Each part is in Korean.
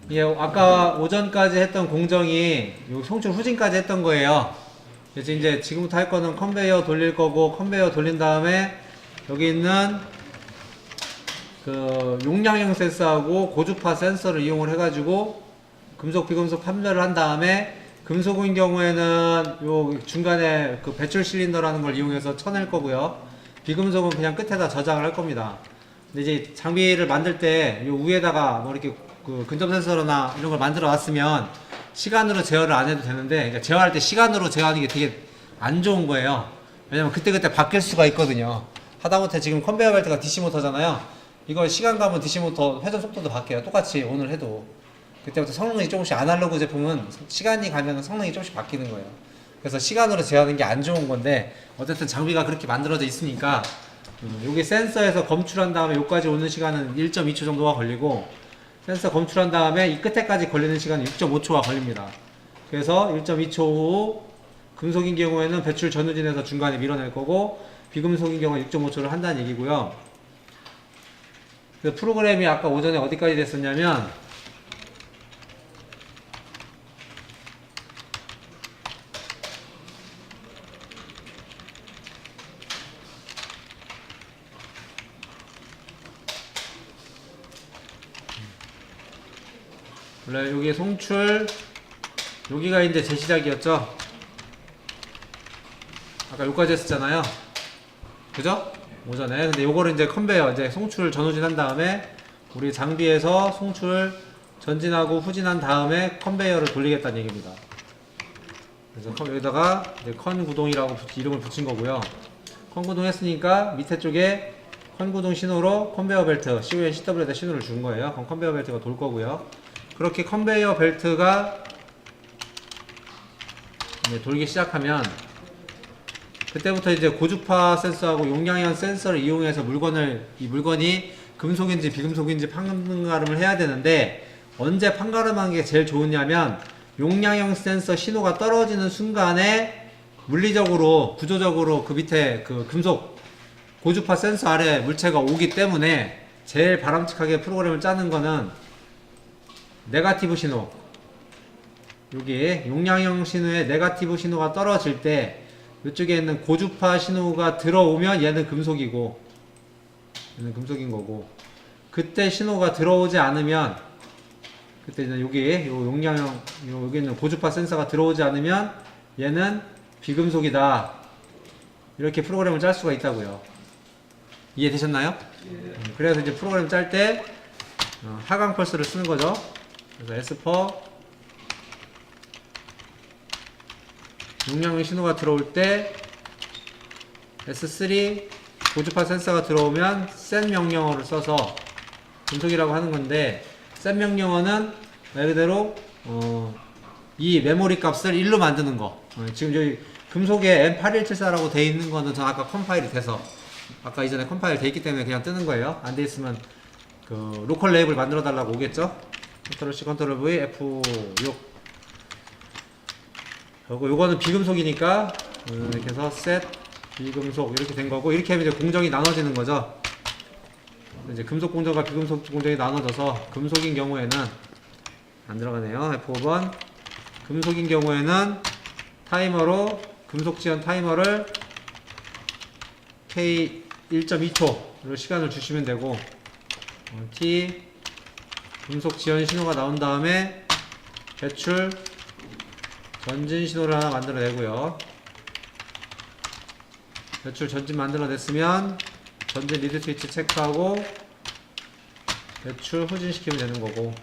예, 아까 오전까지 했던 공정이 요 송출 후진까지 했던 거예요. 그래서 이제 지금부터 할 거는 컨베이어 돌릴 거고, 컨베이어 돌린 다음에 여기 있는 그 용량형 센서하고 고주파 센서를 이용을 해가지고 금속 비금속 판별을 한 다음에, 금속인 경우에는 요 중간에 그 배출 실린더라는 걸 이용해서 쳐낼 거고요. 비금속은 그냥 끝에다 저장을 할 겁니다. 근데 이제 장비를 만들 때 요 위에다가 뭐 이렇게 그 근접 센서나 이런 걸 만들어 놨으면 시간으로 제어를 안 해도 되는데, 그러니까 제어할 때 시간으로 제어하는 게 되게 안 좋은 거예요. 왜냐면 그때그때 바뀔 수가 있거든요. 하다못해 지금 컨베이어 벨트가 DC 모터잖아요. 이걸 시간 가면 DC 모터 회전 속도도 바뀌어요. 똑같이 오늘 해도. 그때부터 성능이 조금씩, 아날로그 제품은 시간이 가면 성능이 조금씩 바뀌는 거예요. 그래서 시간으로 제어하는 게 안 좋은 건데, 어쨌든 장비가 그렇게 만들어져 있으니까 여기 센서에서 검출한 다음에 여기까지 오는 시간은 1.2초 정도가 걸리고, 센서 검출한 다음에 이 끝에까지 걸리는 시간은 6.5초가 걸립니다. 그래서 1.2초 후 금속인 경우에는 배출 전후진에서 중간에 밀어낼 거고, 비금속인 경우는 6.5초를 한다는 얘기고요. 그 프로그램이 아까 오전에 어디까지 됐었냐면, 원래 여기 송출, 여기가 이제 제 시작이었죠. 아까 여기까지 했었잖아요. 그죠? 오전에. 근데 요거를 이제 컨베이어, 이제 송출 전후진 한 다음에 우리 장비에서 송출 전진하고 후진한 다음에 컨베이어를 돌리겠다는 얘기입니다. 그래서 여기다가 이제 컨 구동이라고 이름을 붙인 거고요. 컨 구동 했으니까 밑에 쪽에 컨 구동 신호로 컨베이어 벨트 CON CW에다 신호를 준 거예요. 그럼 컨베이어 벨트가 돌 거고요. 그렇게 컨베이어 벨트가 돌기 시작하면, 그때부터 이제 고주파 센서하고 용량형 센서를 이용해서 이 물건이 금속인지 비금속인지 판가름을 해야 되는데, 언제 판가름하는 게 제일 좋으냐면 용량형 센서 신호가 떨어지는 순간에 물리적으로 구조적으로 그 밑에 그 금속 고주파 센서 아래 물체가 오기 때문에, 제일 바람직하게 프로그램을 짜는 거는 네가티브 신호, 여기 용량형 신호에 네가티브 신호가 떨어질 때 이쪽에 있는 고주파 신호가 들어오면 얘는 금속이고, 얘는 금속인 거고, 그때 신호가 들어오지 않으면, 그때 이제 여기 요 용량형 여기 있는 고주파 센서가 들어오지 않으면 얘는 비금속이다. 이렇게 프로그램을 짤 수가 있다고요. 이해되셨나요? 그래서 이제 프로그램 짤 때 하강 펄스를 쓰는 거죠. 그래서 에스퍼 용량형 신호가 들어올 때 S3 고주파 센서가 들어오면 set 명령어를 써서 금속이라고 하는 건데, set 명령어는 말 그대로 이 메모리 값을 1로 만드는 거. 지금 여기 금속에 M8174라고 돼 있는 거는 전 아까 컴파일이 돼서, 아까 이전에 컴파일 돼 있기 때문에 그냥 뜨는 거예요. 안 돼 있으면 그 로컬 레이블 만들어 달라고 오겠죠. 컨트롤 C 컨트롤 V F6. 요거는 비금속이니까 이렇게 해서 set 비금속 이렇게 된 거고, 이렇게 하면 이제 공정이 나눠지는 거죠. 이제 금속 공정과 비금속 공정이 나눠져서, 금속인 경우에는 안 들어가네요. F5번. 금속인 경우에는 타이머로 금속 지연 타이머를 K 1.2초로 시간을 주시면 되고, T 금속 지연 신호가 나온 다음에 배출 전진 신호를 하나 만들어내고요. 배출 전진 만들어냈으면 전진 리드 스위치 체크하고 배출 후진 시키면 되는 거고,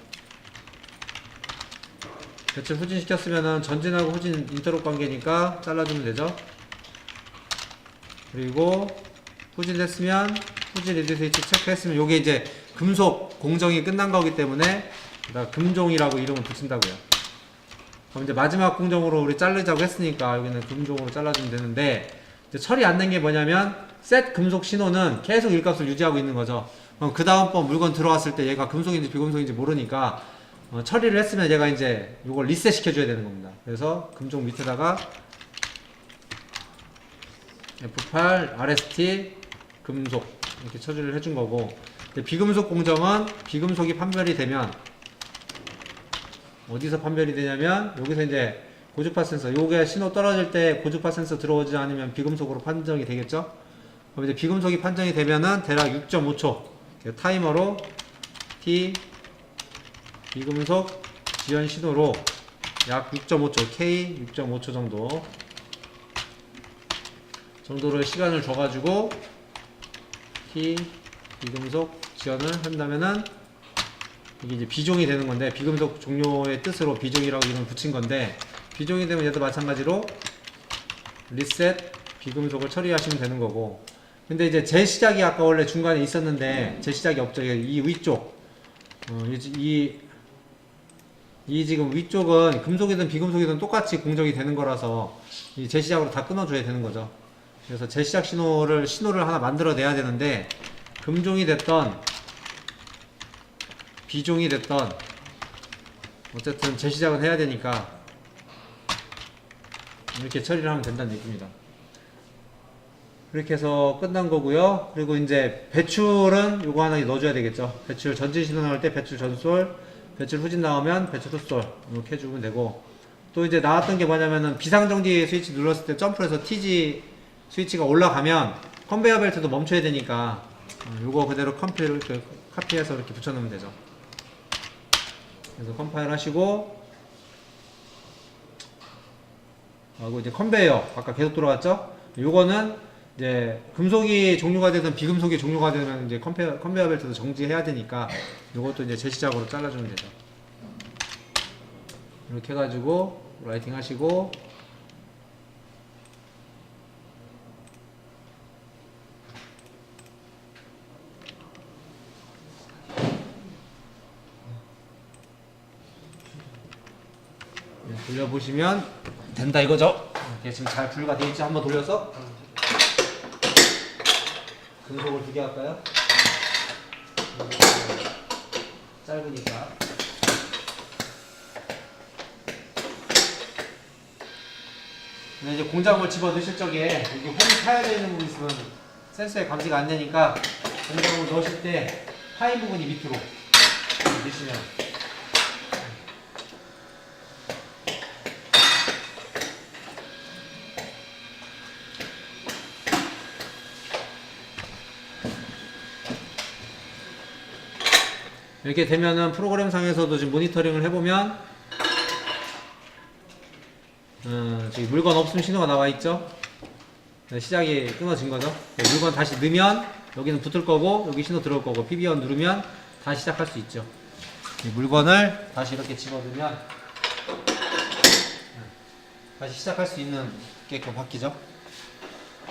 배출 후진 시켰으면은 전진하고 후진 인터롭 관계니까 잘라주면 되죠. 그리고 후진 됐으면 후진 리드 스위치 체크했으면, 요게 이제 금속 공정이 끝난 거기 때문에 금종이라고 이름을 붙인다고요. 그럼 이제 마지막 공정으로 우리 자르자고 했으니까 여기는 금종으로 잘라주면 되는데, 이제 처리 안 된 게 뭐냐면 셋 금속 신호는 계속 일값을 유지하고 있는 거죠. 그럼 그 다음번 물건 들어왔을 때 얘가 금속인지 비금속인지 모르니까 처리를 했으면 얘가 이제 이걸 리셋 시켜줘야 되는 겁니다. 그래서 금종 밑에다가 F8 RST 금속 이렇게 처리를 해준 거고, 비금속 공정은 비금속이 판별이 되면 어디서 판별이 되냐면 여기서 이제 고주파 센서, 요게 신호 떨어질 때 고주파 센서 들어오지 않으면 비금속으로 판정이 되겠죠. 그럼 이제 비금속이 판정이 되면은 대략 6.5초 타이머로 T 비금속 지연 신호로 약 6.5초 K 6.5초 정도를 시간을 줘가지고 T 비금속 지연을 한다면은 이게 이제 비종이 되는 건데, 비금속 종료의 뜻으로 비종이라고 이름 붙인 건데, 비종이 되면 얘도 마찬가지로 리셋 비금속을 처리하시면 되는 거고. 근데 이제 재시작이 아까 원래 중간에 있었는데 재시작이 없죠. 이 위쪽 이 지금 위쪽은 금속이든 비금속이든 똑같이 공정이 되는 거라서 이 재시작으로 다 끊어줘야 되는 거죠. 그래서 재시작 신호를 하나 만들어내야 되는데, 금종이 됐던 비종이 됐던 어쨌든 재시작은 해야 되니까 이렇게 처리를 하면 된다는 얘기입니다. 이렇게 해서 끝난 거고요. 그리고 이제 배출은 요거 하나 넣어줘야 되겠죠. 배출 전진 신호 나올 때 배출 전솔, 배출 후진 나오면 배출 후솔 이렇게 해주면 되고, 또 이제 나왔던 게 뭐냐면은 비상정지 스위치 눌렀을 때 점프를 해서 TG 스위치가 올라가면 컨베이어 벨트도 멈춰야 되니까 요거 그대로 카피해서 이렇게 붙여놓으면 되죠. 그래서 컴파일 하시고, 하고 이제 컨베이어 아까 계속 돌아갔죠. 요거는 이제 금속이 종료가 되든 비금속이 종료가 되면 이제 컨베이어 벨트도 정지해야 되니까 요것도 이제 재시작으로 잘라주면 되죠. 이렇게 해가지고 라이팅 하시고, 돌려보시면 된다 이거죠. 이렇게 지금 잘 분류가 되어 있죠. 한번 돌려서 금속을 2개 할까요? 짧으니까. 근데 이제 공작물 집어 넣으실 적에 이게 홈이 파여져 있는 부분이 있으면 센서에 감지가 안 되니까, 공작물 넣으실 때 파인 부분이 밑으로 넣으시면 이렇게 되면은 프로그램상에서도 지금 모니터링을 해보면 지금 물건 없음 신호가 나와 있죠. 시작이 끊어진 거죠. 물건 다시 넣으면 여기는 붙을 거고 여기 신호 들어올 거고, PB1 누르면 다시 시작할 수 있죠. 이 물건을 다시 이렇게 집어넣으면 다시 시작할 수 있는 게끔 바뀌죠.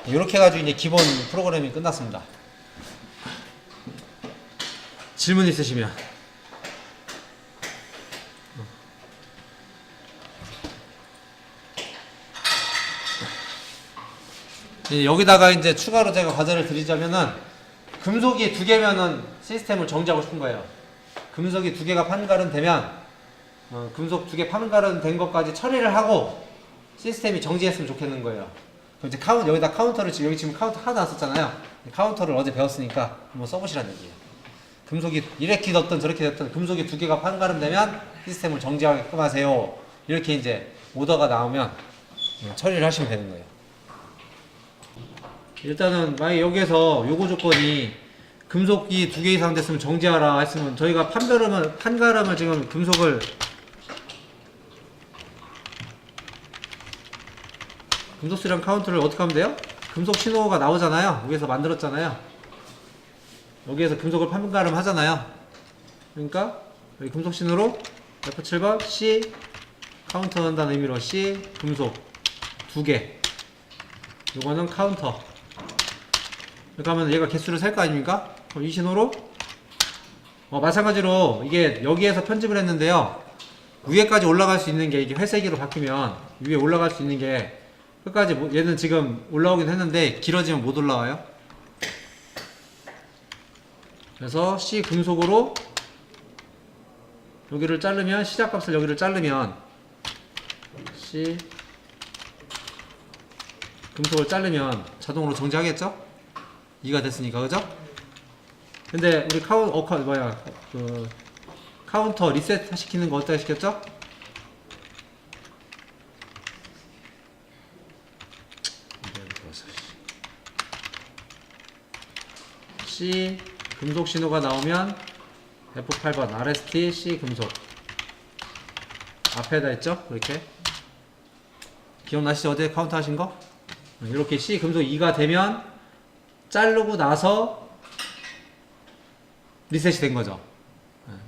이렇게 해가지고 이제 기본 프로그램이 끝났습니다. 질문 있으시면. 여기다가 이제 추가로 제가 과제를 드리자면은, 금속이 2개면은 시스템을 정지하고 싶은 거예요. 금속이 2개가 판가름 되면 금속 2개 판가름 된 것까지 처리를 하고 시스템이 정지했으면 좋겠는 거예요. 그럼 이제 여기다 카운터를 여기 지금 카운터 하나 놨었잖아요. 카운터를 어제 배웠으니까 한번 써보시라는 얘기예요. 금속이 이렇게 됐든 저렇게 됐든 금속이 2개가 판가름 되면 시스템을 정지하게끔 하세요. 이렇게 이제 오더가 나오면 처리를 하시면 되는 거예요. 일단은 만약 여기에서 요구 조건이 금속이 2개 이상 됐으면 정지하라 했으면, 저희가 판가름을 지금 금속 수량 카운트를 어떻게 하면 돼요? 금속 신호가 나오잖아요. 여기서 만들었잖아요. 여기에서 금속을 판가름 하잖아요. 그러니까 여기 금속 신호로 F7번 C 카운터 한다는 의미로 C 금속 2개, 요거는 카운터. 이렇게 하면 얘가 개수를 셀 거 아닙니까? 그럼 이 신호로 마찬가지로 이게 여기에서 편집을 했는데요, 위에까지 올라갈 수 있는 게 이게 회색으로 바뀌면 위에 올라갈 수 있는 게 끝까지, 얘는 지금 올라오긴 했는데 길어지면 못 올라와요. 그래서 C 금속으로 여기를 자르면, 시작값을 여기를 자르면 C 금속을 자르면 자동으로 정지하겠죠? 2가 됐으니까, 그죠? 근데 우리 카운터 리셋 시키는 거 어떻게 시켰죠? C 금속 신호가 나오면 F8번 RST C 금속 앞에다 했죠? 이렇게 기억나시죠? 어제 카운트 하신 거? 이렇게 C 금속 2가 되면 자르고 나서 리셋이 된 거죠.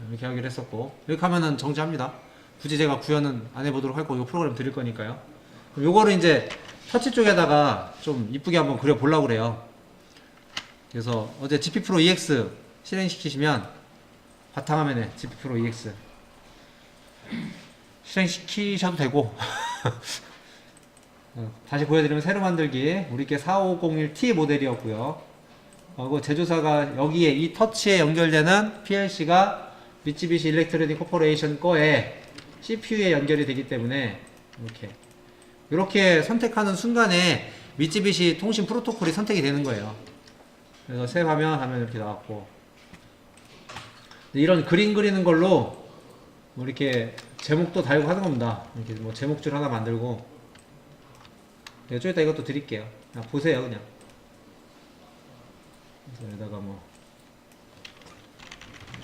이렇게 하기로 했었고, 이렇게 하면은 정지합니다. 굳이 제가 구현은 안 해보도록 할 거고, 이 프로그램 드릴 거니까요. 요거를 이제 터치 쪽에다가 좀 이쁘게 한번 그려보려고 그래요. 그래서 어제 GP 프로 EX 실행시키시면 바탕화면에 GP 프로 EX 실행시키셔도 되고 다시 보여드리면 새로 만들기 우리께 4501T 모델이었고요. 그리고 제조사가 여기에 이 터치에 연결되는 PLC가 미쓰비시 일렉트로닉 코퍼레이션 거에 CPU에 연결이 되기 때문에 이렇게 선택하는 순간에 미쓰비시 통신 프로토콜이 선택이 되는 거예요. 그래서 새 화면 이렇게 나왔고, 이런 그림 그리는 걸로 뭐 이렇게 제목도 달고 하는 겁니다. 이렇게 뭐 제목줄 하나 만들고, 좀 이따 이것도 드릴게요. 그냥 보세요, 그냥. 그래서 여기다가 뭐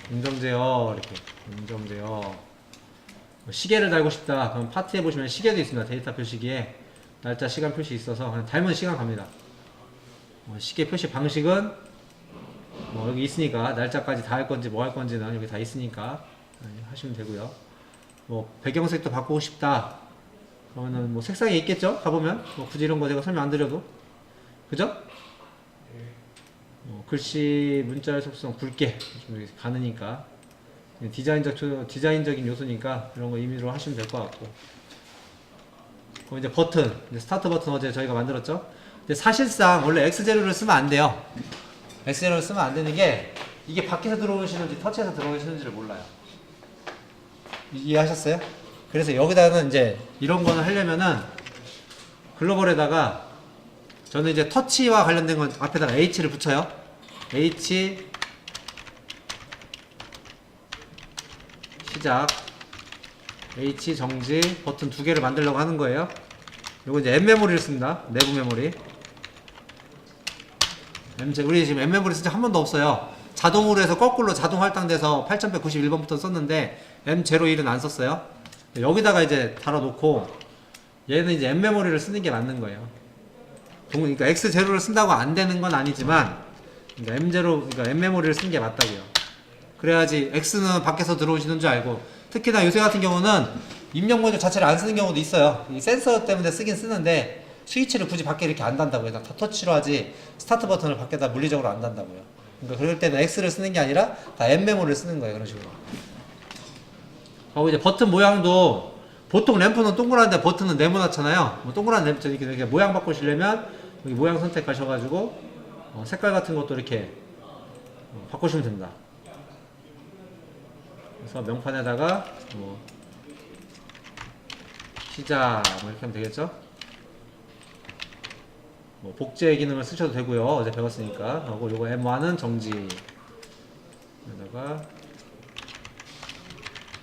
공정 제어 이렇게 공정 제어 시계를 달고 싶다. 그럼 파트에 보시면 시계도 있습니다. 데이터 표시기에 날짜 시간 표시 있어서 그냥 달면 시간 갑니다. 시계 표시 방식은 뭐 여기 있으니까 날짜까지 다 할 건지 뭐 할 건지는 여기 다 있으니까 하시면 되고요. 뭐 배경색도 바꾸고 싶다. 그러면은 뭐 색상이 있겠죠? 가보면 뭐 굳이 이런 거 제가 설명 안 드려도 그죠? 글씨 문자의 속성 굵게 좀 가느니까 디자인적인 요소니까 이런 거 임의로 하시면 될 것 같고, 그럼 이제 버튼, 이제 스타트 버튼 어제 저희가 만들었죠? 근데 사실상 원래 X제로를 쓰면 안 돼요. X제로를 쓰면 안 되는 게 이게 밖에서 들어오시는지 터치에서 들어오시는지를 몰라요. 이해하셨어요? 그래서 여기다는 이제 이런 거는 하려면은 글로벌에다가 저는 이제 터치와 관련된 건 앞에다가 H를 붙여요. H 시작, H 정지 버튼 두 개를 만들려고 하는 거예요. 요거 이제 M 메모리를 씁니다. 내부 메모리. 우리 지금 M 메모리 쓴 적 한 번도 없어요. 자동으로 해서 거꾸로 자동 할당돼서 8191번부터 썼는데 M01은 안 썼어요. 여기다가 이제 달아놓고 얘는 이제 M 메모리를 쓰는 게 맞는 거예요. 그러니까 X0를 쓴다고 안 되는 건 아니지만, 그러니까 M0, 그러니까 M 메모리를 쓰는 게 맞다고요. 그래야지 X는 밖에서 들어오시는 줄 알고, 특히나 요새 같은 경우는 입력 모듈 자체를 안 쓰는 경우도 있어요. 이 센서 때문에 쓰긴 쓰는데 스위치를 굳이 밖에 이렇게 안 단다고요. 다 터치로 하지 스타트 버튼을 밖에다 물리적으로 안 단다고요. 그러니까 그럴 때는 X를 쓰는 게 아니라 다 M 메모리를 쓰는 거예요. 그런 식으로. 하고 이제 버튼 모양도 보통 램프는 동그란데 버튼은 네모나잖아요. 뭐 동그란 램프 이렇게 모양 바꾸시려면 여기 모양 선택하셔가지고 색깔 같은 것도 이렇게 바꾸시면 됩니다. 그래서 명판에다가 뭐 시작 뭐 이렇게 하면 되겠죠. 뭐 복제 기능을 쓰셔도 되고요. 어제 배웠으니까. 하고 요거 M1은 정지. 여기다가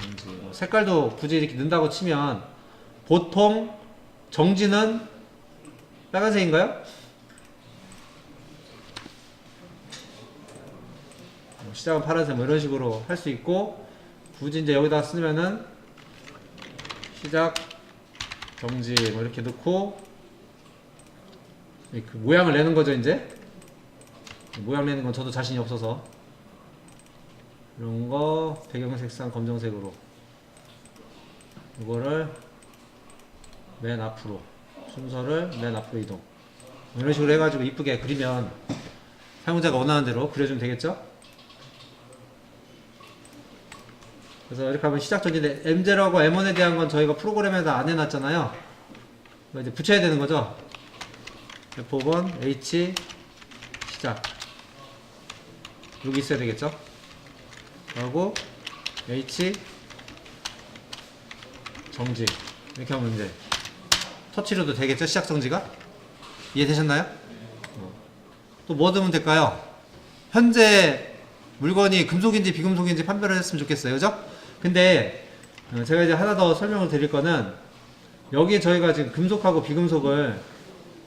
정지. 뭐 색깔도 굳이 이렇게 넣는다고 치면 보통 정지는 빨간색인가요? 시작은 파란색 뭐 이런 식으로 할 수 있고, 굳이 이제 여기다 쓰면은 시작 정지 뭐 이렇게 넣고 그 모양을 내는 거죠. 이제 모양 내는 건 저도 자신이 없어서 이런 거 배경 색상 검정색으로 이거를 맨 앞으로 순서를 맨 앞으로 이동 뭐 이런 식으로 해가지고 이쁘게 그리면 사용자가 원하는 대로 그려주면 되겠죠. 그래서 이렇게 하면 시작 전인데 M0하고 M1에 대한 건 저희가 프로그램에다 안 해놨잖아요. 이제 붙여야 되는 거죠. F5번 H 시작 여기 있어야 되겠죠. 하고 H 정지 이렇게 하면 이제 터치로도 되겠죠. 시작 정지가 이해되셨나요? 또 뭐 넣으면 될까요? 현재 물건이 금속인지 비금속인지 판별을 했으면 좋겠어요. 그죠? 근데 제가 이제 하나 더 설명을 드릴 거는, 여기에 저희가 지금 금속하고 비금속을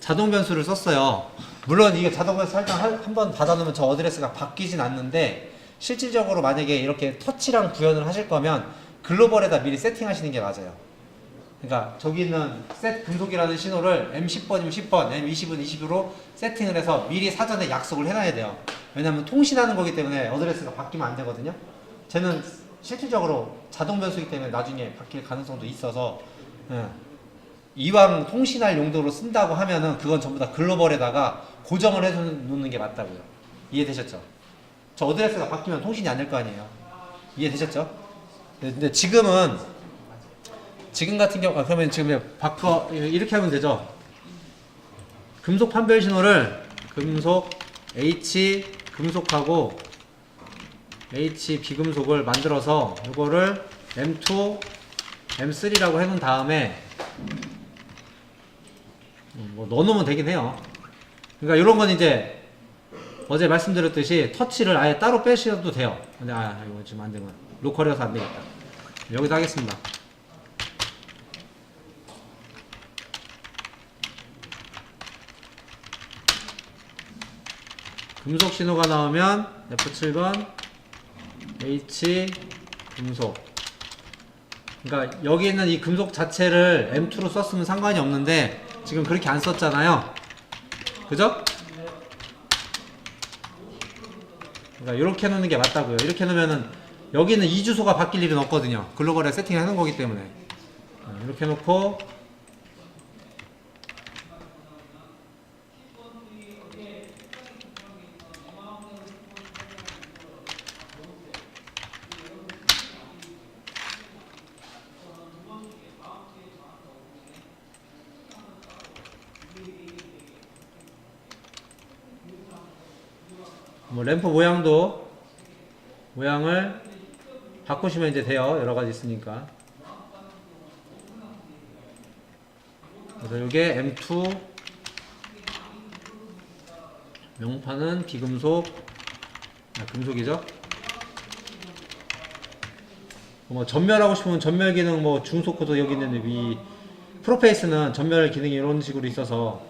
자동 변수를 썼어요. 물론 이게 자동으로 살짝 한번 닫아놓으면 저 어드레스가 바뀌진 않는데 실질적으로 만약에 이렇게 터치랑 구현을 하실 거면 글로벌에다 미리 세팅하시는 게 맞아요. 그러니까 저기 있는 셋 금속이라는 신호를 M10번이면 10번, M20은 20으로 세팅을 해서 미리 사전에 약속을 해놔야 돼요. 왜냐면 통신하는 거기 때문에 어드레스가 바뀌면 안 되거든요. 쟤는 실질적으로 자동 변수이기 때문에 나중에 바뀔 가능성도 있어서 이왕 통신할 용도로 쓴다고 하면은 그건 전부 다 글로벌에다가 고정을 해서 놓는 게 맞다고요. 이해되셨죠? 저 어드레스가 바뀌면 통신이 안 될 거 아니에요. 이해되셨죠? 근데 지금 같은 경우 그러면 지금 바꿔 이렇게 하면 되죠. 금속 판별 신호를 금속 H 금속하고 H 비금속을 만들어서 이거를 M2 M3라고 해놓은 다음에 뭐 넣어놓으면 되긴 해요. 그러니까 이런 건 이제 어제 말씀드렸듯이 터치를 아예 따로 빼셔도 돼요. 근데 이거 지금 안 되면 로컬이어서 안 되겠다. 여기다 하겠습니다. 금속 신호가 나오면 F7번 H 금속. 그러니까 여기 있는 이 금속 자체를 M2로 썼으면 상관이 없는데 지금 그렇게 안 썼잖아요. 그죠? 그러니까 이렇게 놓는 게 맞다고요. 이렇게 놓으면은 여기는 이 주소가 바뀔 일은 없거든요. 글로벌에 세팅하는 거기 때문에 이렇게 놓고 뭐 램프 모양을 바꾸시면 이제 돼요. 여러 가지 있으니까. 그래서 이게 M2 명판은 비금속, 금속이죠. 뭐 전멸하고 싶으면 전멸 기능 뭐 중속 코드 여기 있는데 위 프로페이스는 전멸 기능이 이런 식으로 있어서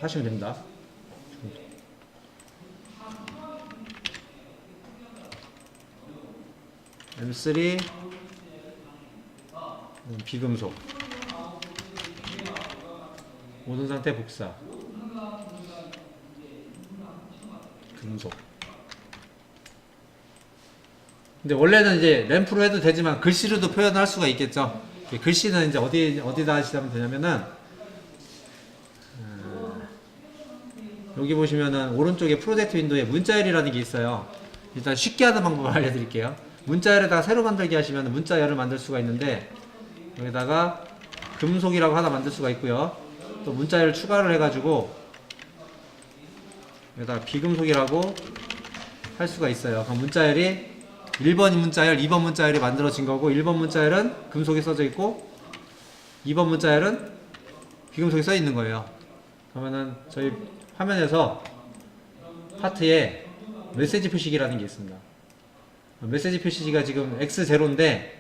하시면 됩니다. M3 비금속 모든 상태 복사 금속. 근데 원래는 이제 램프로 해도 되지만 글씨로도 표현할 수가 있겠죠. 글씨는 이제 어디다 하시면 되냐면은 여기 보시면은 오른쪽에 프로젝트 윈도우에 문자열이라는 게 있어요. 일단 쉽게 하는 방법을 알려드릴게요. 문자열에다가 새로 만들기 하시면 문자열을 만들 수가 있는데 여기다가 금속이라고 하나 만들 수가 있고요. 또 문자열 추가를 해가지고 여기다가 비금속이라고 할 수가 있어요. 그럼 문자열이 1번 문자열, 2번 문자열이 만들어진 거고 1번 문자열은 금속이 써져 있고 2번 문자열은 비금속이 써 있는 거예요. 그러면은 저희 화면에서 파트에 메시지 표시기라는 게 있습니다. 메시지 표시기가 지금 X0인데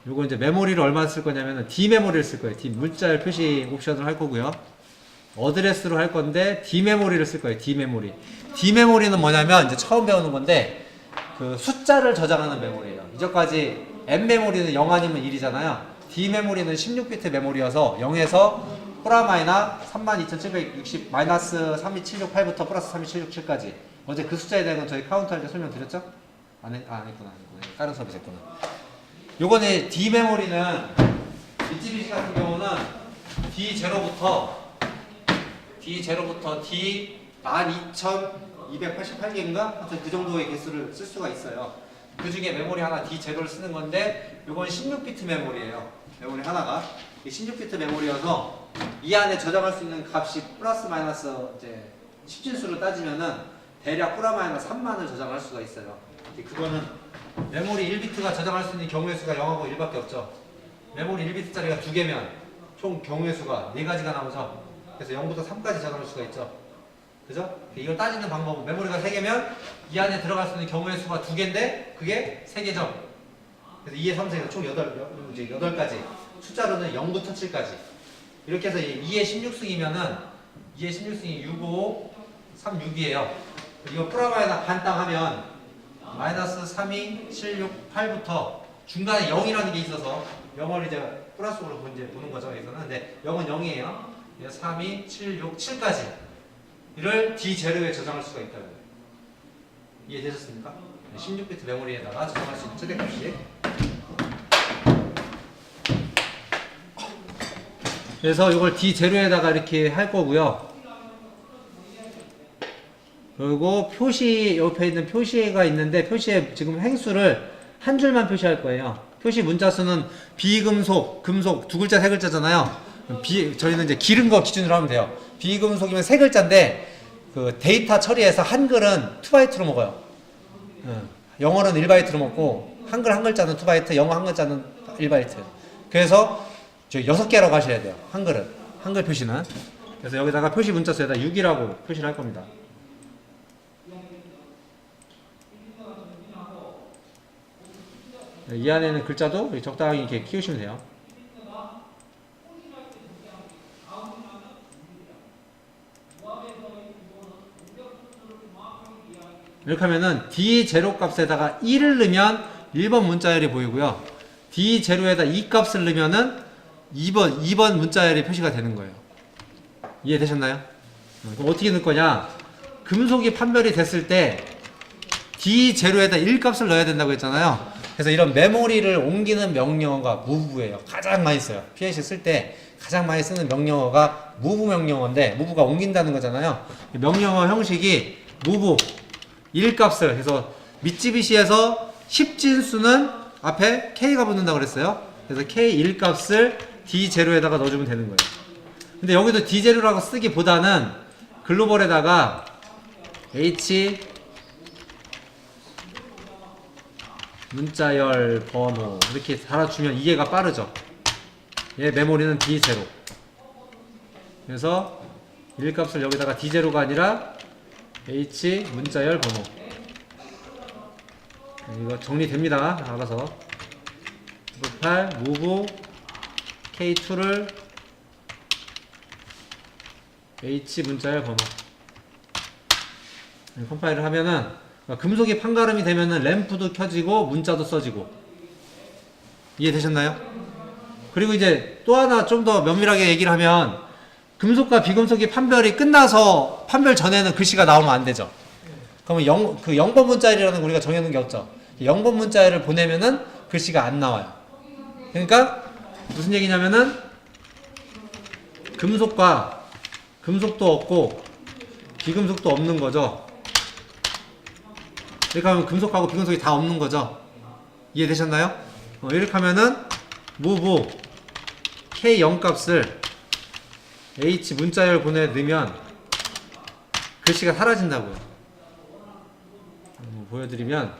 요거 이제 메모리를 얼마 쓸 거냐면은 D 메모리를 쓸 거예요. D 문자열 표시 옵션을 할 거고요. 어드레스로 할 건데 D 메모리를 쓸 거예요. D 메모리. D 메모리는 뭐냐면 이제 처음 배우는 건데 그 숫자를 저장하는 메모리예요. 이전까지 M 메모리는 0 아니면 1이잖아요. D 메모리는 16비트 메모리여서 0에서 프라마이나 32,760 마이너스 32768부터 플러스 32767까지 어제 그 숫자에 대한 건 저희 카운트 할 때 설명드렸죠? 안 했구나. 다른 서비스 했구나. 요거는 D 메모리는 미쓰비시 같은 경우는 D0부터 D12288개인가? 하여튼 그 정도의 개수를 쓸 수가 있어요. 그 중에 메모리 하나 D0를 쓰는 건데 요건 16비트 메모리예요. 메모리 하나가 16비트 메모리여서 이 안에 저장할 수 있는 값이 플러스 마이너스 이제 10진수로 따지면은 대략 플러스 마이너스 3만을 저장할 수가 있어요. 그거는 메모리 1비트가 저장할 수 있는 경우의 수가 0하고 1밖에 없죠. 메모리 1비트짜리가 2개면 총 경우의 수가 4가지가 나오죠. 그래서 0부터 3까지 저장할 수가 있죠. 그죠? 이걸 따지는 방법은 메모리가 3개면 이 안에 들어갈 수 있는 경우의 수가 2개인데 그게 3개죠. 그래서 2에 3, 4가 총 8가지. 숫자로는 0부터 7까지. 이렇게 해서 2에 16승이면은 2의 16승이 6, 5, 3, 6이에요. 이거 프라바에다 반땅하면 마이너스 3, 2, 7, 6, 8부터 중간에 0이라는 게 있어서 0을 이제 플러스로 이제 보는 거죠. 여기서는. 근데 0은 0이에요. 3, 2, 7, 6, 7까지 이를 D 제로에 저장할 수가 있다고요. 이해되셨습니까? 16비트 메모리에다가 저장할 수 있는 최대값이. 그래서 이걸 D 제로에다가 이렇게 할 거고요. 그리고 표시, 옆에 있는 표시가 있는데 표시에 지금 횡수를 한 줄만 표시할 거예요. 표시 문자 수는 비금속, 금속 두 글자 세 글자잖아요. 저희는 이제 기른 거 기준으로 하면 돼요. 비금속이면 세 글자인데 그 데이터 처리해서 한글은 2바이트로 먹어요. 영어는 1바이트로 먹고 한글 한 글자는 2바이트, 영어 한 글자는 1바이트. 그래서 저 6개라고 하셔야 돼요. 한글은. 한글 표시는. 그래서 여기다가 표시 문자 수에다 6이라고 표시를 할 겁니다. 이 안에는 글자도 적당히 이렇게 키우시면 돼요. 이렇게 하면은 D0 값에다가 1을 넣으면 1번 문자열이 보이고요. D0에다 2 값을 넣으면은 2번 문자열이 표시가 되는 거예요. 이해되셨나요? 그럼 어떻게 넣을 거냐? 금속이 판별이 됐을 때 D0에다 1 값을 넣어야 된다고 했잖아요. 그래서 이런 메모리를 옮기는 명령어가 move예요. 가장 많이 써요. PLC 쓸 때 가장 많이 쓰는 명령어가 move 명령어인데 move가 옮긴다는 거잖아요. 명령어 형식이 move 1 값을 해서 미쯔비시에서 10진수는 앞에 K가 붙는다고 그랬어요. 그래서 K 1 값을 D0에다가 넣어주면 되는 거예요. 근데 여기도 D0라고 쓰기보다는 글로벌에다가 H 문자열 번호 이렇게 달아주면 이해가 빠르죠. 얘 메모리는 D0. 그래서 1 값을 여기다가 D0가 아니라 H 문자열 번호. 이거 정리됩니다. 알아서. 8 move K2를 H 문자열 번호. 컴파일을 하면은 금속이 판가름이 되면은 램프도 켜지고 문자도 써지고. 이해되셨나요? 그리고 이제 또 하나 좀 더 면밀하게 얘기를 하면 금속과 비금속이 판별이 끝나서 판별 전에는 글씨가 나오면 안 되죠. 그러면 그 0번 문자열이라는 거 우리가 정해놓은 게 없죠. 0번 문자열을 보내면은 글씨가 안 나와요. 그러니까 무슨 얘기냐면은 금속도 없고 비금속도 없는 거죠. 이렇게 하면 금속하고 비금속이 다 없는 거죠. 이해되셨나요? 이렇게 하면은 move K0 값을 H 문자열 보내 넣으면 글씨가 사라진다고요. 보여드리면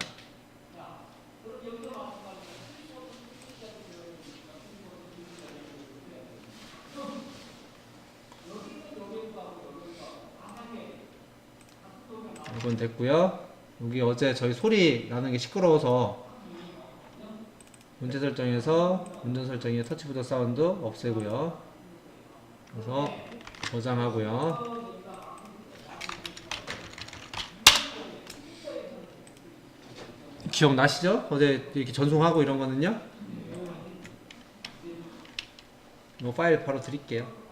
이건 됐고요. 여기 어제 저희 소리 나는 게 시끄러워서 문제 설정에서 운전 설정에 터치부터 사운드 없애고요. 그래서 저장하고요. 기억나시죠? 어제 이렇게 전송하고 이런 거는요. 이 파일 바로 드릴게요.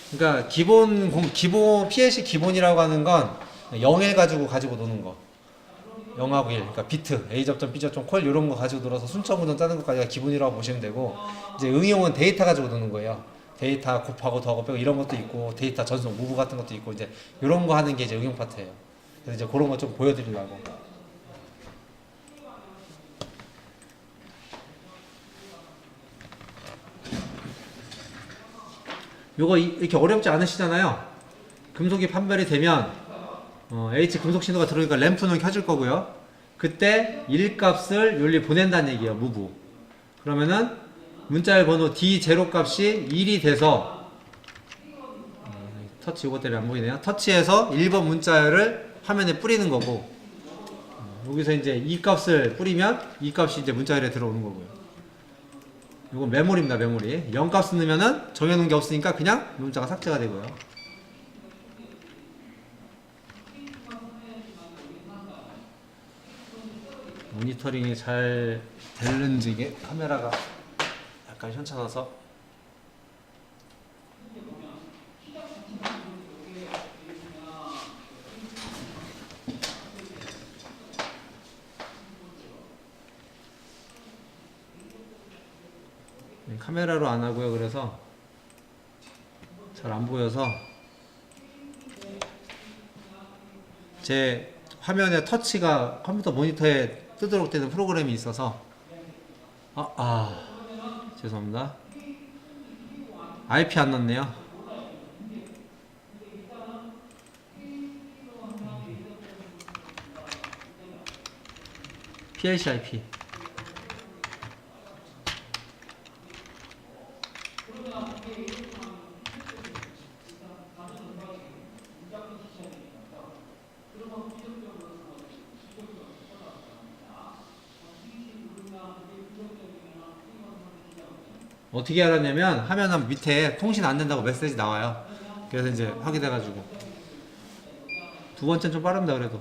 그러니까 기본 PLC 기본이라고 하는 건 0일 가지고 노는 거. 0하고 1. 그러니까 비트, A 접점, B 접점, 콜 이런 거 가지고 놀아서 순차구동 짜는 것까지가 기본이라고 보시면 되고, 이제 응용은 데이터 가지고 노는 거예요. 데이터 곱하고 더하고 빼고 이런 것도 있고, 데이터 전송, 무브 같은 것도 있고, 이제 이런 거 하는 게 이제 응용 파트예요. 그래서 이제 그런 거 좀 보여드리려고. 요거 이렇게 어렵지 않으시잖아요. 금속이 판별이 되면 H 금속 신호가 들어오니까 램프는 켜질 거고요. 그때 1 값을 여기 보낸다는 얘기예요. move. 그러면은 문자열 번호 D0 값이 1이 돼서 터치 요거 때문에 안 보이네요. 터치해서 1번 문자열을 화면에 뿌리는 거고, 여기서 이제 이 값을 뿌리면 이 값이 이제 문자열에 들어오는 거고요. 이건 메모리입니다. 메모리. 0 값 넣으면은 정해놓은 게 없으니까 그냥 문자가 삭제가 되고요. 모니터링이 잘 되는지 이게 카메라가 약간 현찮아서. 카메라로 안 하고요. 그래서 잘 안 보여서 제 화면에 터치가 컴퓨터 모니터에 뜨도록 되는 프로그램이 있어서 죄송합니다. IP 안 넣었네요. PLC IP. 어떻게 알았냐면 화면 밑에 통신 안 된다고 메시지 나와요. 그래서 이제 확인해가지고 두 번째는 좀 빠릅니다. 그래도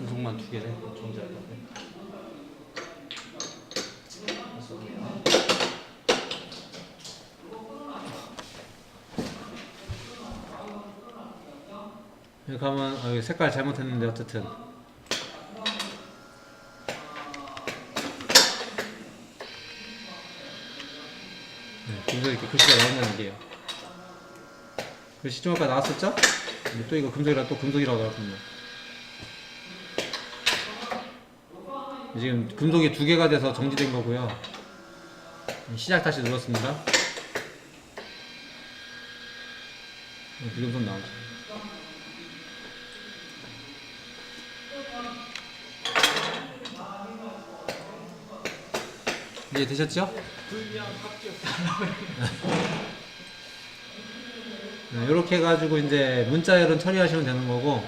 분석만 두 개네. 여기 가면 여기 색깔 잘못했는데 어쨌든 금속 이렇게 글씨가 나온다는 얘기예요. 글씨 좀 아까 나왔었죠? 또 이거 금속이라 또 금속이라고 나왔군요. 지금 금속이 두 개가 돼서 정지된 거고요. 시작 다시 눌렀습니다. 비금속 나오죠. 이제 되셨죠? 이렇게 해가지고 이제 문자열은 처리하시면 되는 거고,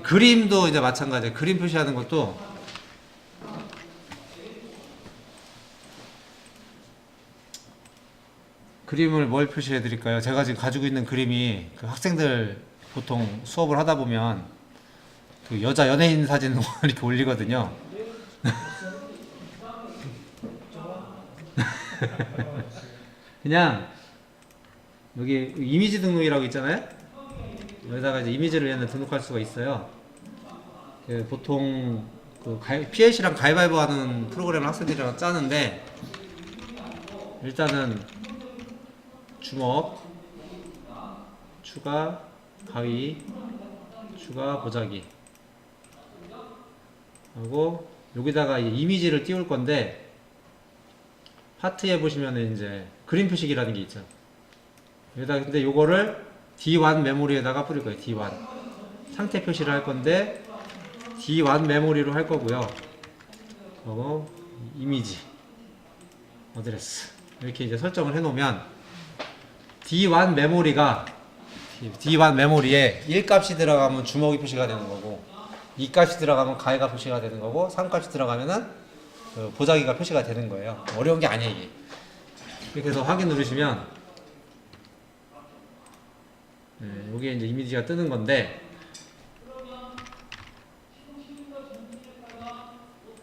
그림도 이제 마찬가지예요. 그림 표시하는 것도 그림을 뭘 표시해 드릴까요? 제가 지금 가지고 있는 그림이 그 학생들 보통 수업을 하다 보면 그 여자 연예인 사진 이렇게 올리거든요. 그냥 여기 이미지 등록이라고 있잖아요. 여기다가 이제 이미지를 얘는 등록할 수가 있어요. 그 보통 그 PLC랑 가위바위보 하는 프로그램을 학생들이랑 짜는데, 일단은 주먹 추가 가위 추가 보자기 하고 여기다가 이미지를 띄울 건데, 파트에 보시면은 이제 그림 표식이라는 게 있죠. 여기다 근데 요거를 D1 메모리에다가 뿌릴 거예요. D1 상태 표시를 할 건데 D1 메모리로 할 거고요. 그리고 이미지 어드레스 이렇게 이제 설정을 해 놓으면 D1 메모리에 1 값이 들어가면 주먹이 표시가 되는 거고, 2 값이 들어가면 가위가 표시가 되는 거고, 3 값이 들어가면은 그 보자기가 표시가 되는 거예요. 어려운 게 아니에요, 이게. 이렇게 해서 확인 누르시면 이게 이제 이미지가 뜨는 건데,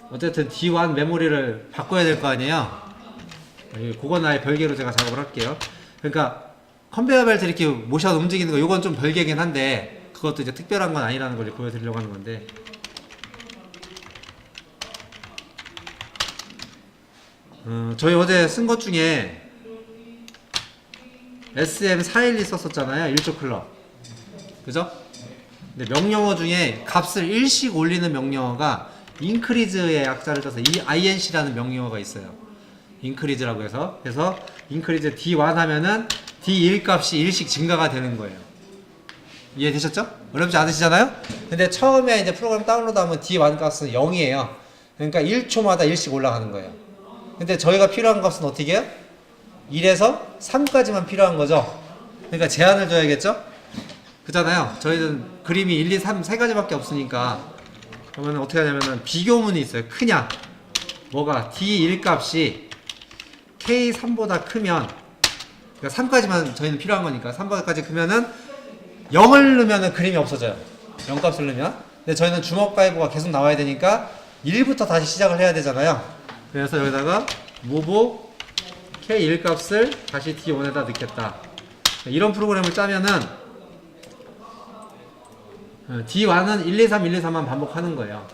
어쨌든 D1 메모리를 바꿔야 될 거 아니에요. 그건 아예 별개로 제가 작업을 할게요. 그러니까 컨베이어 벨트 이렇게 모셔서 움직이는 거, 이건 좀 별개긴 한데, 그것도 이제 특별한 건 아니라는 걸 보여드리려고 하는 건데, 저희 어제 쓴 것 중에 SM412 썼었잖아요. 1조 클럭. 그죠? 근데 명령어 중에 값을 1씩 올리는 명령어가 increase의 약자를 써서 inc라는 명령어가 있어요. increase라고 해서. 그래서 increase D1 하면은 D1 값이 1씩 증가가 되는 거예요. 이해되셨죠? 어렵지 않으시잖아요? 근데 처음에 이제 프로그램 다운로드하면 D1 값은 0이에요. 그러니까 1초마다 1씩 올라가는 거예요. 근데 저희가 필요한 값은 어떻게 해요? 1에서 3까지만 필요한 거죠. 그러니까 제한을 둬야겠죠? 그잖아요. 저희는 그림이 1, 2, 3 세 가지밖에 없으니까. 그러면 어떻게 하냐면은 비교문이 있어요. 크냐? 뭐가 D1 값이 K3보다 크면, 그러니까 3까지만 저희는 필요한 거니까 3까지 크면은 0을 넣으면 그림이 없어져요. 0 값을 넣으면. 근데 저희는 주먹 가위보가 계속 나와야 되니까 1부터 다시 시작을 해야 되잖아요. 그래서 여기다가 move K1 값을 다시 D1에다 넣겠다. 이런 프로그램을 짜면은 D1은 1, 2, 3, 1, 2, 3만 반복하는 거예요.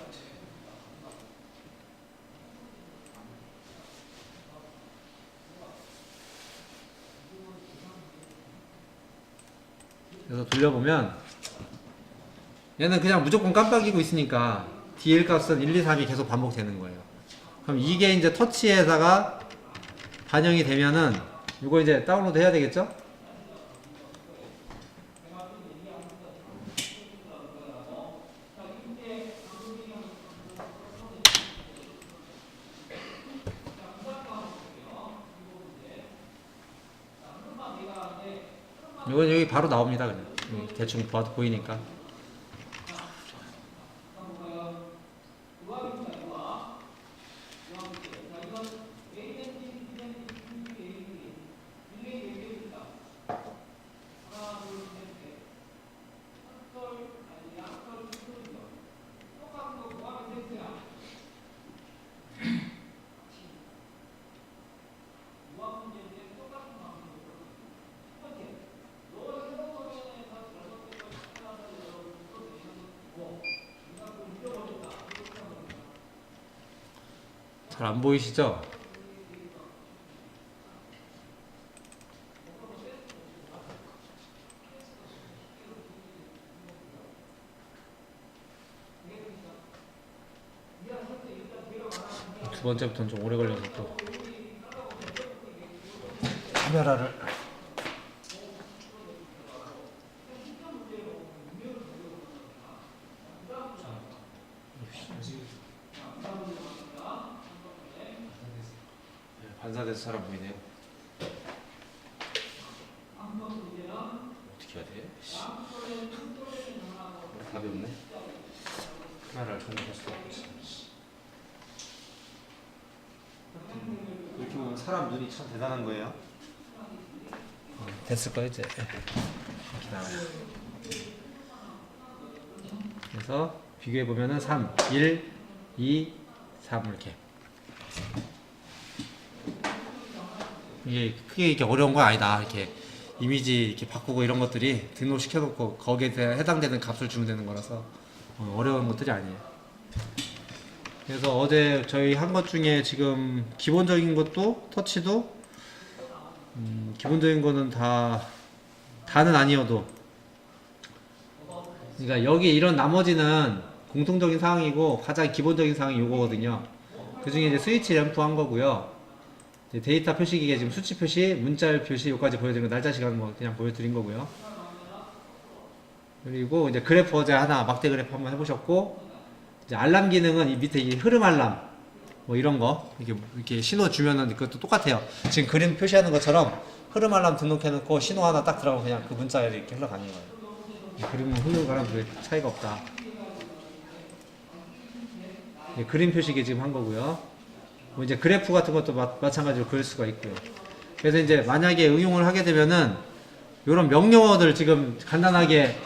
그래서 돌려보면 얘는 그냥 무조건 깜빡이고 있으니까 D1 값은 1, 2, 3이 계속 반복되는 거예요. 그럼 이게 이제 터치에다가 반영이 되면은 이거 이제 다운로드 해야 되겠죠? 이건 여기 바로 나옵니다. 그냥 대충 봐도 보이니까. 잘 안 보이시죠? 두 번째부터는 좀 오래 걸려서 또 카메라를 반사돼서 잘 안 보이네요. 어떻게 해야 돼? 답이 없네. 카메라를 정리할 수가 없지. 이렇게 보면 사람 눈이 참 대단한 거예요. 됐을 거예요 이제. 이렇게 나와요. 그래서 비교해 보면은 3, 1, 2, 3 이렇게. 이게 크게 이렇게 어려운 건 아니다. 이렇게 이미지 이렇게 바꾸고 이런 것들이 등록시켜 놓고 거기에 해당되는 값을 주면 되는 거라서 어려운 것들이 아니에요. 그래서 어제 저희 한 것 중에 지금 기본적인 것도 터치도 기본적인 거는 다는 아니어도, 그러니까 여기 이런 나머지는 공통적인 사항이고 가장 기본적인 사항이 요거거든요. 그 중에 이제 스위치 램프 한 거고요. 데이터 표시기계 지금 수치 표시, 문자 표시 요까지 보여드린 거, 날짜 시간 뭐 그냥 보여드린 거고요. 그리고 이제 그래프 어제 하나 막대 그래프 한번 해보셨고, 이제 알람 기능은 이 밑에 이 흐름 알람 뭐 이런 거 이렇게 신호 주면은 그것도 똑같아요. 지금 그림 표시하는 것처럼 흐름 알람 등록해놓고 신호 하나 딱 들어가면 그냥 그 문자에 이렇게 흘러가는 거예요. 그림은 흐름과는 별 차이가 없다. 그림 표시기 지금 한 거고요. 뭐 이제 그래프 같은 것도 마찬가지로 그릴 수가 있고요. 그래서 이제 만약에 응용을 하게 되면은 이런 명령어들 지금 간단하게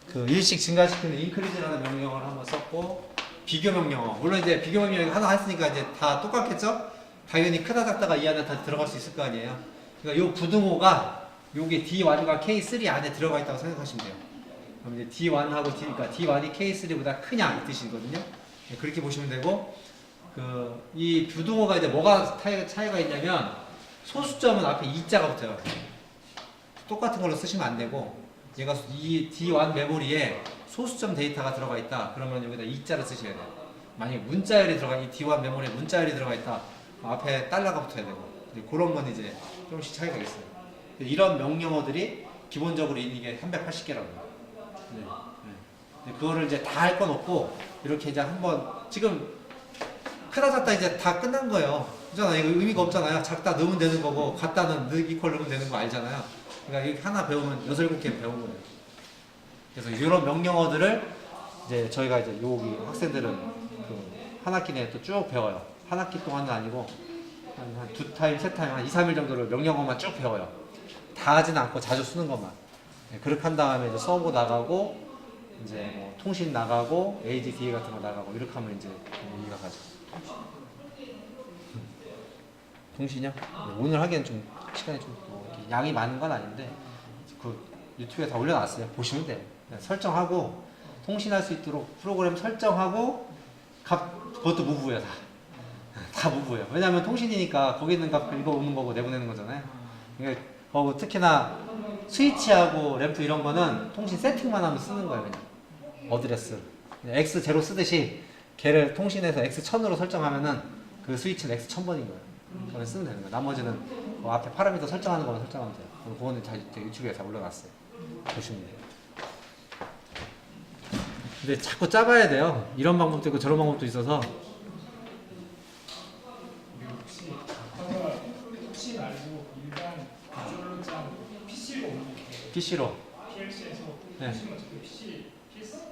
그 일식 증가시키는 increase라는 명령어를 한번 썼고, 비교 명령어. 물론 이제 비교 명령어 하나 했으니까 이제 다 똑같겠죠? 당연히 크다 작다가 이 안에 다 들어갈 수 있을 거 아니에요. 그러니까 요 부등호가 요게 D1과 K3 안에 들어가 있다고 생각하시면 돼요. 그럼 이제 D1하고 그러니까 D1이 K3보다 크냐 이 뜻이거든요. 네, 그렇게 보시면 되고, 이 부등호가 이제 뭐가 차이가 있냐면, 소수점은 앞에 2자가 붙어요. 똑같은 걸로 쓰시면 안 되고, 얘가 이 D1 메모리에 소수점 데이터가 들어가 있다. 그러면 여기다 2자를 쓰셔야 돼요. 만약에 문자열이 들어가, 이 D1 메모리에 문자열이 들어가 있다. 앞에 달러가 붙어야 되고. 그런 건 이제 조금씩 차이가 있어요. 이런 명령어들이 기본적으로 있는 게 380개라고. 네. 네. 그거를 이제 다 할 건 없고, 이렇게 이제 한번, 지금 크다 작다 이제 다 끝난 거예요. 그잖아요. 이거 의미가 없잖아요. 작다 넣으면 되는 거고, 같다는 이퀄 넣으면 되는 거 알잖아요. 그러니까 이렇게 하나 배우면 6, 7개 배운 거예요. 그래서 이런 명령어들을 이제 저희가 이제 여기 학생들은 그 한 학기 내에 또 쭉 배워요. 한 학기 동안은 아니고 한 2타임, 3타임, 한 2, 3일 정도를 명령어만 쭉 배워요. 다 하진 않고 자주 쓰는 것만. 네, 그렇게 한 다음에 이제 서버 나가고 이제 뭐 통신 나가고 AGDA 같은 거 나가고 이렇게 하면 이제 이해가 가죠. 통신이요? 네, 오늘 하기엔 좀 시간이 좀 양이 많은 건 아닌데 그 유튜브에 다 올려놨어요. 보시면 돼요. 설정하고 통신할 수 있도록 프로그램 설정하고 그것도 무브예요. 다 무브예요. 왜냐하면 통신이니까 거기 있는 값 읽어오는 거고 내보내는 거잖아요. 그러니까 특히나 스위치하고 램프 이런 거는 통신 세팅만 하면 쓰는 거예요. 그냥 어드레스 X0 쓰듯이 걔를 통신해서 X1000으로 설정하면은 그 스위치는 X1000번인 거예요. 그걸 쓰면 되는 거예요. 나머지는 그 앞에 파라미터 설정하는 거만 설정하면 돼요. 그거는 다 유튜브에 다 올려놨어요. 보시면 돼요. 근데 자꾸 짜봐야 돼요. 이런 방법도 있고 저런 방법도 있어서. 혹시 말고 일반 비주얼로 짠 PC로 오는 게 PC로. PLC에서 네. 보시면 어차피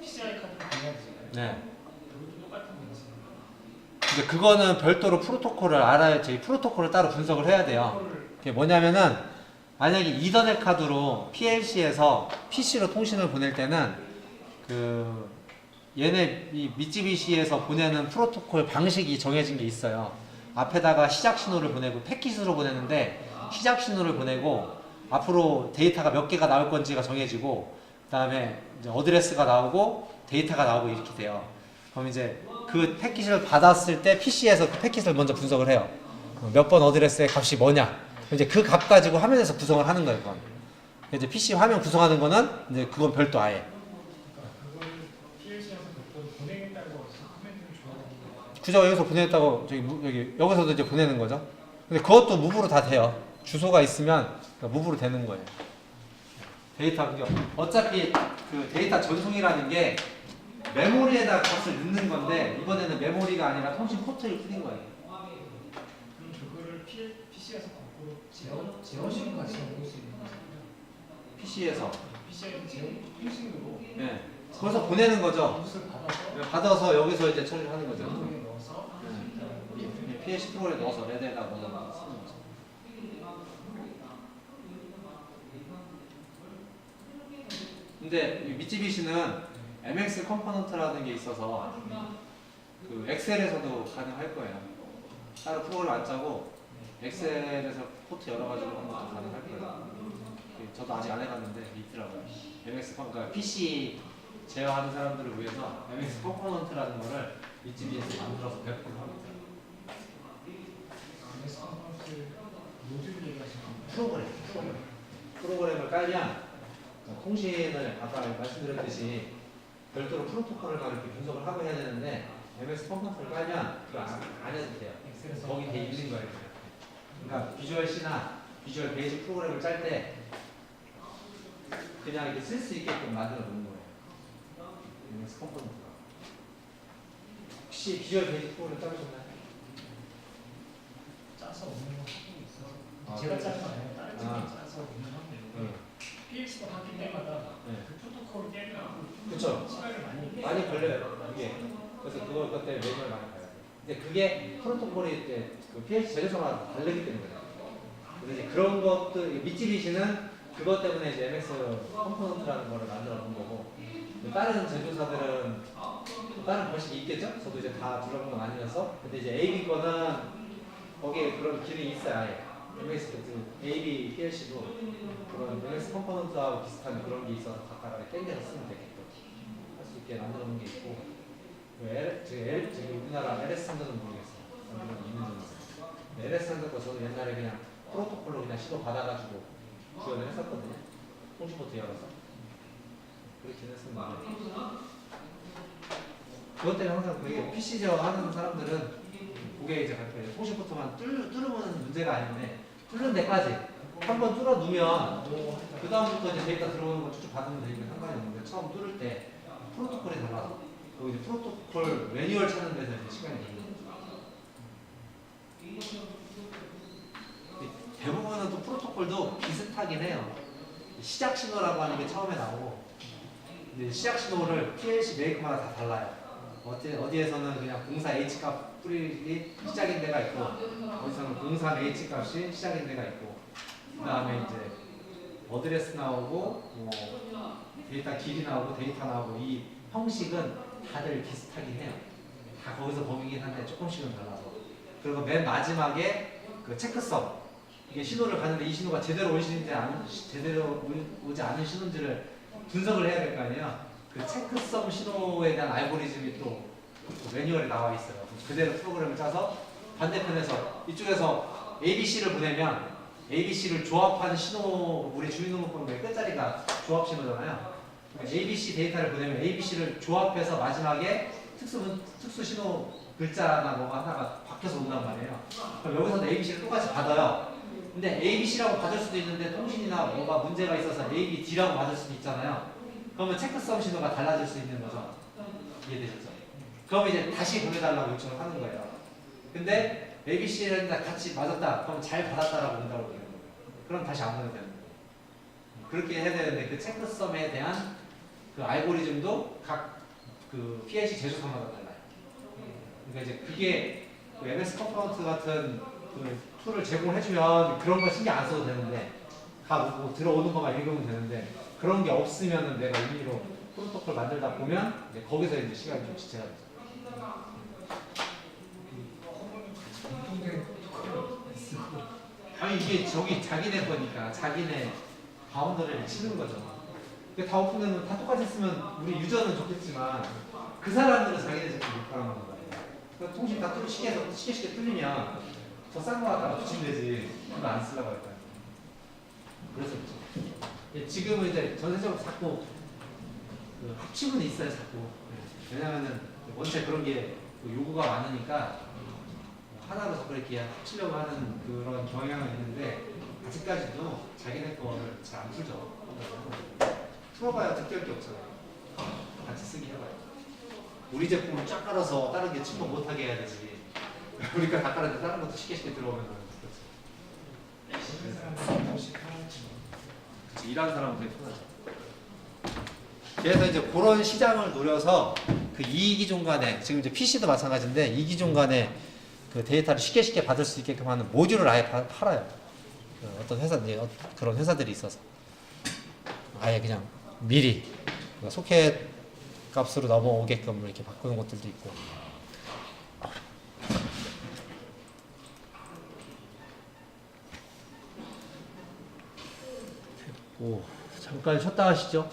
PCI 카드를 보내야 되잖아요. 네. 그것도 똑같은 거지. 근데 그거는 별도로 프로토콜을 알아야 저희 프로토콜을 따로 분석을 해야 돼요. 그게 뭐냐면은 만약에 이더넷 카드로 PLC에서 PC로 통신을 보낼 때는 그 얘네 이 미쯔비시에서 보내는 프로토콜 방식이 정해진 게 있어요. 앞에다가 시작 신호를 보내고 패킷으로 보내는데 시작 신호를 보내고 앞으로 데이터가 몇 개가 나올 건지가 정해지고 그다음에 이제 어드레스가 나오고 데이터가 나오고 이렇게 돼요. 그럼 이제 그 패킷을 받았을 때 PC에서 그 패킷을 먼저 분석을 해요. 몇 번 어드레스의 값이 뭐냐. 이제 그 값 가지고 화면에서 구성을 하는 거예요. 그건. 이제 PC 화면 구성하는 거는 이제 그건 별도 아예. 그죠? 여기서 보냈다고 여기서도 이제 보내는 거죠. 근데 그것도 무브로 다 돼요. 주소가 있으면 무브로 되는 거예요. 데이터 공격. 어차피 그 데이터 전송이라는 게 메모리에다 값을 넣는 건데 이번에는 메모리가 아니라 통신 포트를 뿌린 거예요. 그럼 그거를 PC에서 거꾸로 제어식으로 같이 넣을 수 있는 거잖아요. PC에서. PC에서 제어 통신으로. 네. 거기서 보내는 거죠. 받아서 여기서 이제 처리를 하는 거죠. 넣어서 PLC 프로그램에 넣어서 레드에다 넣어서 쓰는 거죠. 근데 이 미쯔비시는 MX 컴포넌트라는 게 있어서 그 엑셀에서도 가능할 거예요. 따로 프로그램 안 짜고 엑셀에서 포트 열어가지고 하는 것도 가능할 거예요. 저도 아직 안 해봤는데 있더라고요. MX 그러니까 PC 제어하는 사람들을 위해서 MX 컴포넌트라는 거를 미쯔비시에서 만들어서 배포를 하고 있어요. 프로그램을 깔면 통신을 아까 말씀드렸듯이 별도로 프로토콜을 이렇게 분석을 하고 해야 되는데 MS 컴포넌트를 깔면 그거 안 해도 돼요. 거기 돼 있는 거예요. 그러니까 비주얼 C나 비주얼 베이직 프로그램을 짤 때 그냥 이렇게 쓸 수 있게끔 만들어 놓는 거예요. MS 컴포넌트가. 혹시 비주얼 베이직 프로그램 짜보셨나요? 짜서 없는 거 하고 있어서 아, 제가 그래? 짜는 거 아니에요. 다른 팀이 짜서 없는 건데 PLC가 바뀔 때마다 네. 그 프로토콜을 깨면 그쵸. 시간이 많이 걸려요. 이게. 그래서 그것 때문에 매뉴얼 많이 가요. 근데 그게 프로토콜이 이제 그 PLC 제조사마다 다르기 때문에. 그래서 이제 그런 것들, 미쯔비시는 그것 때문에 이제 MX 컴포넌트라는 거를 만들어 놓은 거고, 다른 제조사들은 또 다른 방식이 있겠죠? 저도 이제 다 둘러본 건 아니면서. 근데 이제 AB 거는 거기에 그런 기능이 있어요, 아예. MX AB PLC도 그런 MX 컴포넌트하고 비슷한 그런 게 있어서 각각 땡겨서 쓰면 되게끔 할 수 있게 만들어 놓은 게 있고, 저기 우리나라 LS 산다는 모르겠어요. 있는지. LS 산다 거 저는 옛날에 그냥 프로토콜로 그냥 시도 받아가지고 구현을 했었거든요. 통신포트 열어서. 그렇게 했었는데. 그것 때문에 항상 그게 PC저 하는 사람들은 그게 이제 그렇게 통신포트만 뚫으면 문제가 아닌데, 뚫는 데까지 한번 뚫어 놓으면 그 다음부터 이제 데이터 들어오는 거 쭉쭉 받으면 되니까 상관이 없는데, 처음 뚫을 때 프로토콜이 달라서 그 이제 프로토콜 매뉴얼 찾는 데서 이제 시간이 걸려요. 대부분은 또 프로토콜도 비슷하긴 해요. 시작 신호라고 하는 게 처음에 나오고, 이제 시작 신호를 PLC 메이커마다 다 달라요. 어디에서는 그냥 공사 H 값 뿌리기 시작인 데가 있고, 어디서는 공사 H 값이 시작인 데가 있고, 그 다음에 이제 어드레스 나오고, 뭐 데이터 길이 나오고, 데이터 나오고, 이 형식은 다들 비슷하긴 해요. 다 거기서 범위긴 한데 조금씩은 달라서. 그리고 맨 마지막에 그 체크성, 이게 신호를 가는데 이 신호가 제대로 오시는지 제대로 오지 않은 신호인지를 분석을 해야 될 거 아니에요. 그 체크성 신호에 대한 알고리즘이 또 매뉴얼에 나와 있어요. 그대로 프로그램을 짜서 반대편에서 이쪽에서 ABC를 보내면 ABC를 조합하는 신호, 우리 주인등록번호의 끝자리가 조합 신호잖아요. 그러니까 ABC 데이터를 보내면 ABC를 조합해서 마지막에 특수 신호 글자나 뭐가 하나가 바뀌어서 온단 말이에요. 그럼 여기서도 ABC를 똑같이 받아요. 근데 ABC라고 받을 수도 있는데 통신이나 뭐가 문제가 있어서 ABD라고 받을 수도 있잖아요. 그러면 체크성 신호가 달라질 수 있는 거죠. 이해되셨죠? 그럼 이제 다시 보내달라고 요청을 하는 거예요. 근데 ABC랑 같이 맞았다. 그럼 잘 받았다라고 온다고 그러는 거예요. 그럼 다시 안 보내도 되는 거예요. 그렇게 해야 되는데 그 체크성에 대한 그 알고리즘도 각 그 PLC 제조사마다 달라요. 그러니까 이제 그게 그 MS 컴포넌트 같은 그 툴을 제공해주면 그런 거 신경 안 써도 되는데, 뭐 들어오는 것만 읽으면 되는데, 그런 게 없으면은 내가 임의로 프로토콜 만들다 보면 이제 거기서 이제 시간이 좀 지체가 되죠. 아니 이게 저기 자기네 거니까 자기네 바운더리를 치는 거죠. 다 오픈되면 다 똑같이 쓰면 우리 유저는 좋겠지만 그 사람들은 자기네 제품 못 팔아먹는 거예요. 그러니까 통신 다 쉽게 뚫리면 저 싼 거 갖다가 붙이면 되지. 그거 안 쓰려고 할 거야. 그래서 그렇죠. 지금은 이제 전세적으로 자꾸 그 합치고는 있어요, 자꾸. 왜냐면은 원체 그런 게 요구가 많으니까 하나로 자꾸 이렇게 합치려고 하는 그런 경향은 있는데, 아직까지도 자기네 거를 잘 안 풀죠. 풀어봐야 특별할 게 없잖아요. 같이 쓰기 해봐요. 우리 제품을 쫙 깔아서 다른 게 침범 못하게 해야 되지. 우리가 다 깔았는데 다른 것도 쉽게 들어오면 그렇지. 일하는 사람은 되게 편하죠. 그래서 이제 그런 시장을 노려서 그 이기종 간에, 지금 이제 PC도 마찬가지인데 이기종 간에 그 데이터를 쉽게 받을 수 있게끔 하는 모듈을 아예 팔아요. 어떤 회사, 그런 회사들이 있어서 아예 그냥 미리 소켓 값으로 넘어오게끔 이렇게 바꾸는 것들도 있고. 됐고, 잠깐 쉬었다 가시죠.